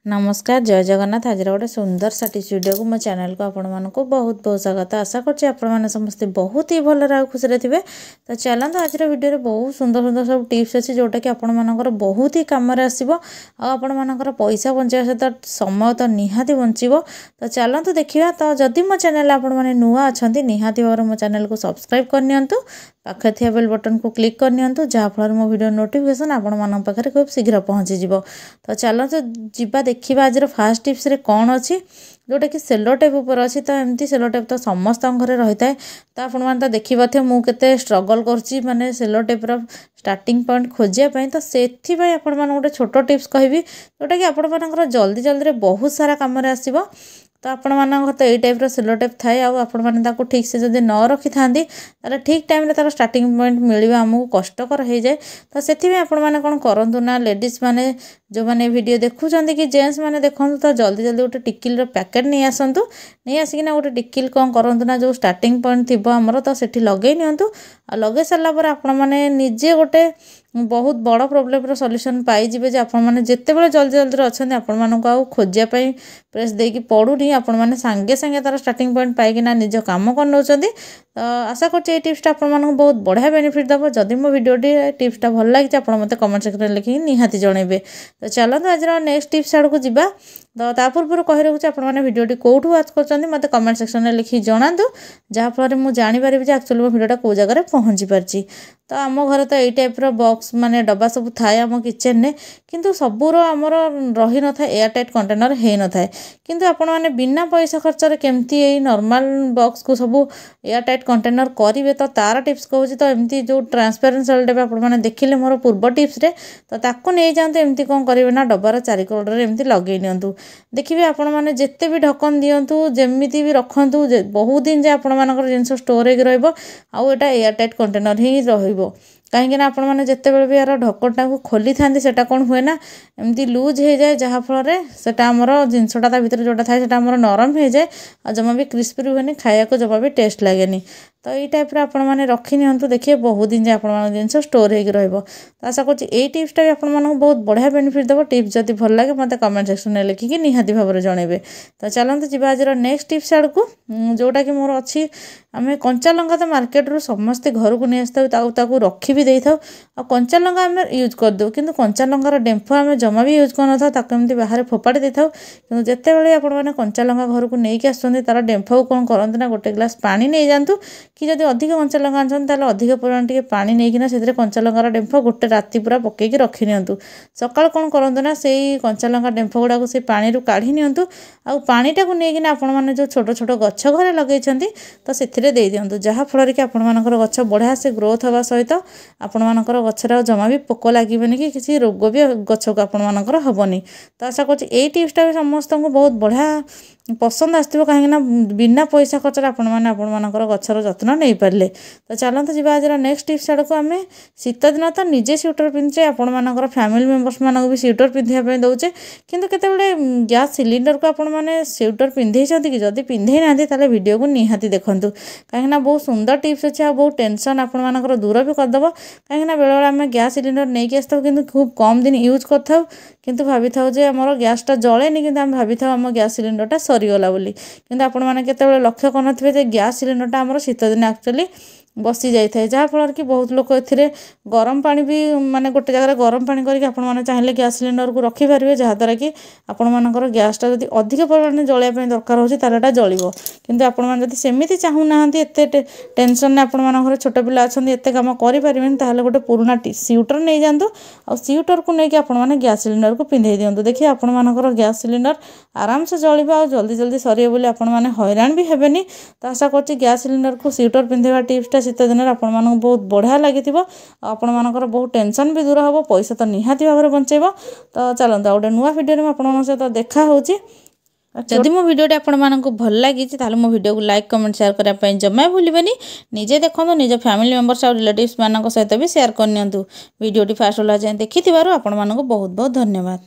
नमस्कार जय जगन्नाथ। आज गोटे सुंदर सा टिप्स वीडियो को मो चैनल को आपण मानक बहुत बहुत स्वागत। आशा करछि आपण माने समस्ते बहुत ही भल आ खुशी रे थिबे। तो चलंतु आज वीडियो रे बहुत सुंदर सुंदर सब टिप्स अछि जोटा कि आपण मानकर बहुत ही काम रे आसीबो आ आपण मानकर पैसा बंचाय सहित समय तो निहाती बंचिबो। तो चलंतु देखिबा। तो जदि मो चैनल आपण माने नुआ अछंती निहाती भाବରେ मो चैनल को सब्सक्राइब कर नियंतु, पाखे थिया बेल बटन को क्लिक कर नियंतु जहा फल मो वीडियो नोटिफिकेशन आपण मानन पाखरे खूब शीघ्र पहुंची जिवो। तो चलंतु जिबा देखिबा आज फास्ट टिप्स रे कौन अच्छी जोटा कि सेलो टेप ऊपर अच्छी। तो एमती सेलो टेप तो समस्त घरे रही है। तो आपण मैंने तो देखिए मुझे स्ट्रगल कर माने सेलो टेप रो स्टार्टिंग पॉइंट खोजिया। तो से आपण मैंने गोटे छोट टिप्स कहबी जोटा कि आपण मानकर जल्दी जल्दी बहुत सारा काम आसीबो। तो आपण मानक तो यही टाइप सेलो टेप थाए आपण मैंने ठीक से जब न रखी था ठीक टाइम तार स्टार्टिंग पॉइंट मिलवा आमको कष्टकर हो जाए। तो से आपण मैंने कौन करूँ ना लेडीज मैंने जो मैंने वीडियो देखुं कि जेन्ट्स मैंने देखूँ तो जल्दी जल्दी गोटे टिकिल पैकेट नहीं आसतु नहीं आसिकिना गोटे टिकिल कौन करूँ ना जो स्टार्टिंग पॉइंट थी आमर तो सेठी लगे नियंतु लगे सारापर आपण मैंने निजे गोटे बहुत बड़ प्रोब्लेम सॉल्यूशन पाइबे जे आपण मैंने जिते बड़े जल्दी जल्दी अच्छे आपण मानक आउ खोजापी प्रेस देकी पड़ूनी आपण मैंने सांगे सांगे तार स्टार्टिंग पॉइंट पाइकिना निज कम कर नौ। तो आशा कर टिप्सटा आपण बहुत बढ़िया बेनिफिट दब। जदि मो वीडियोटी टिप्सटा भल लगी आप मत कमेंट सेक्शन लिखिक निहाती जनइबे। तो चलते आज नेक्स्ट टिप्स आड़ को जीवा। तो ता पूर्व कही रखुच्छे आपने भिडियोटी कौटू वाच कर मत कमेंट सेक्शन में लिखिक जनातु जहाँफल मुझे जापर एक्चुअली मो भिडियोटा कौ जगह पहुँची पार्ची। तो आम घर तो यही टाइप बॉक्स माने डब्बा सब थाए आम किचेन में किंतु सबूर आमर रही न था एयर टाइट कंटेनर हो न था किंतु आपण मैंने बिना पैसा खर्चर केमती यही नॉर्मल बॉक्स को सब एयर टाइट कंटेनर करेंगे। तो तार टिप्स कहूँ तो एमती जो ट्रांसपेरेंट सेल टेप आपने देखिले मोर पूर्व टिप्स रे तो ताको नहीं जाते एमती कौन करेंगे ना डब्बार चारिकोड़े एमती लगे नियंतु। देखिए आपण मैंने जिते भी ढक्कन दिंतु जमीती भी रखु बहुत दिन जाए आपण मानकर जिन स्टोर हो एयर टाइट कंटेनर ही रहिबो। कहीं आपण मैंने जिते बड़े भी यार ढक्कनटा को खोली था से कौन हुए ना एमती लूज हो जाए जहाँफल से आमर जिनसटा भर जोटा थाए आमर नरम हो जाए और जमा भी क्रिस्पी रुहे खाया को जमा भी टेस्ट लगे। तो यही टाइप आपण मैंने रखी नियंतु देखिए बहुत दिन जाए आप जिन स्टोर हो। तो आशा कर टिप्सटा भी आपण बहुत बढ़िया बेनिफिट दब। टिप्स जब भल लगे मत कमेंट सेक्शन में लिखिक निहाती भाव जनइबे। तो चलते जी आज नेक्स्ट टिप्स आड़ को जोटा कि मोर अच्छी आम कंचा लंका तो मार्केट रू समस्ते घर को नहीं आसता रखी भी दे था कंचा लंका आम यूज करदे कि कंचा लंकार डेम्फ आम जमा भी यूज कर नमती बाहर फोपाड़ी दे था कि जिते बड़े आपने कंचा लंका घर को लेकिन आसुँच तार डेम्फ को कौन करते ना गोटे ग्लास पानी नहीं जातु कि जब अधिक कंचा लंका आनते अधिक परिमाण टे पानी नहीं से कंचा लंकार डेम्फ गोटे राति पूरा पकईकि रखी नियंतु। सकाळ कौन करते ना से कंचा लंका डेम्फ गुड़ा से पानी काढ़ी नियंतु आ पानीटा को लेकिन आपण मैंने जो छोट छोट गछ घरे लगे तो से दे दिंतु जहाँफल कि आपण मानकर गछ बढ़िया से ग्रोथ हवा सहित आपण मानकर गछर जमा भी पोक लगे कि किसी रोग भी गछ को आपण मानकर हेनी। तो आशा कर टिप्सटा भी समस्त को बहुत बढ़िया पसंद आसो कहीं बिना पैसा खर्च आपण मानकर गछर जत्न नहीं पारे। तो चलते जी आज नेक्स्ट टिप्स आड़ को आम शीत दिन तो निजे स्वेटर पिंधे आपण मानकर फैमिली मेंबर्स मानक भी स्वेटर पिंधापी दौचे किंतु केतेबेले गैस सिलिंडर को आपण मैंने स्वेटर पिंधे कि जदि पिंधे ना वीडियो को निहाती देखूँ कहीं बहुत सुंदर टिप्स अच्छे बहुत टेंशन आपण मानकर दूर भी करदेव। कहीं बेले बेले आम गैस सिलिंडर नहीं कि आसता कि खूब कम दिन यूज कर भाभी था आमर गैसटा जलेनि कि आम भाभी था आम गैस सिलिंडरटा सरीगला बोली किंतु आपण मैंने केतेबेले लक्ष्य कर गैस सिलिंडरटा आमर शीत दिन एक्चुअली बसी जाए जहाँफल कि बहुत लोग ए गरम पानी भी माने गोटे जगह गरम पानी करके चाहिए गैस सिलिंडर को रखिपारे जहाँद्वारा कि आपण मानकर गैसटा जब अधिक परिमाण जलिया दरकार हो तार जलिब किंतु आपण मैंने सेमती चाहूना एत टेंशन आपण मानकर छोट पिला अच्छा एत कम करें गोटे पुराना स्वेटर नहीं जातु आ स्वेटर को लेकिन आपण मैंने गैस सिलिंडर को पिंधे दिंतु। देखिए आपण मानकर गैस सिलिंडर आराम से जलिब आ जल्दी जल्दी सरिए बोली आपण मैंने हैरान भी हेबेनी। तो आशा कर गैस सिलिंडर को स्वेटर पिंधेवा टिप्सटा शीत दिन आपण मानक बहुत बढ़िया लगी आपण मानकर बहुत टेंशन भी दूर हम पैसा तो निहाती भाव बचेब। तो चलते गोटे नुआ वीडियो में आपण सहित देखा होची। जदि मो वीडियोटी आपण मानक भल लगी मो वीडियो को लाइक कमेंट शेयर करने जमा भूलें। निजे देखो निज फैमिली मेंबर्स और रिलेटिव्स मान सहित भी शेयर करनी वीडियोटी फास्ट वाला जाए देखि आपण मानक बहुत बहुत धन्यवाद।